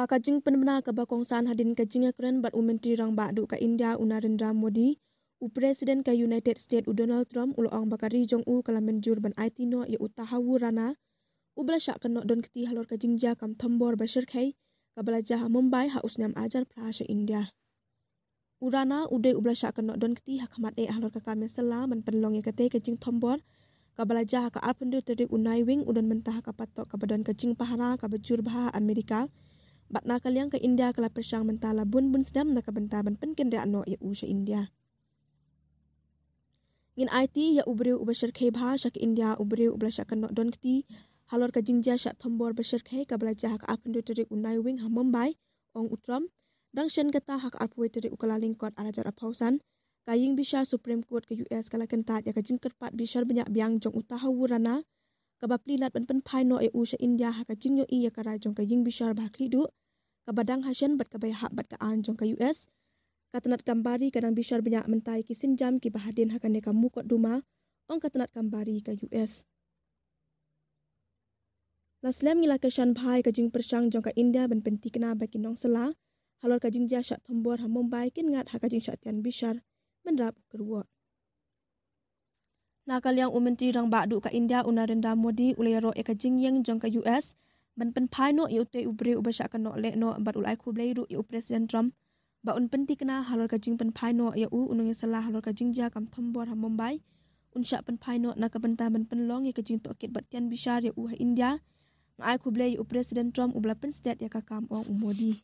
Ha kajing penbena ka bakongsan hadin kajing akren bat menteri rang badu ka India Narendra Modi, Presiden ka United States Donald Trump uloang bakari jong kala menjur ban IT no ya utahawu rana ubla syak kanok don keti halor kajing ja kam thambor bashir khai ka balajah Mumbai ha usnam ajar prasha India. Urana ude ubla syak kanok don keti ha khamat halor ka kame sala man penlong ya kate kajing thambor ka balajah ka arpendu terik unai wing udan mentah ka patok ka badan kajing pahara ka bajur bah Amerika. Bat nakaliang ke India kala persang mentala bun sedam nak bentaban penken dia no ya usha India. Ngin IT ya ubriu ubashir khe bha syak India ubriu ublasyak kanok don kti halor ka jingja syak thombor bashir khe ka balajah ka apendu terik unai wing ha Mumbai ong utram dang shen kata hak arpwe terik ukala lingkot arajar apausan kaying bisha Supreme Court ke US kala kentat ya ka jingkerpat bishar banyak biang jong utahawu rana ka baplilat pen phai no ya usha India ha ka jingyo i ya kara jong ka jing bishar bah klidu kabadang hasen bat kabay hak bat ka anjong ka US katanat kambari kadang bishar banyak mentai kisin jam ki bahadin hakane ka mukot duma ong katanat kambari ka US Laslam ngila keshan bhai ka jing persang jong ka India ban penti kena baki nong sela halor ka jing ja syak thombor ha Mumbai kin ngat ha ka jing syak tian bishar menrap kerwa nakal yang menteri rang badu ka India Narendra Modi ulero e ka jing yang jong ka US ban pen phai no yute ubre ubasha kanok le no bat ulai khublei ru yu Presiden Trump ba un penti kena halor ka jing pen phai no ya unung salah halor ka jing ja kam thambor ha Mumbai unsha pen phai no na ka benta ban pen long ya ka jing tokit bat tian bishar ya ha India ngai khublei yu Presiden Trump ubla pen state ya ka kam ong Modi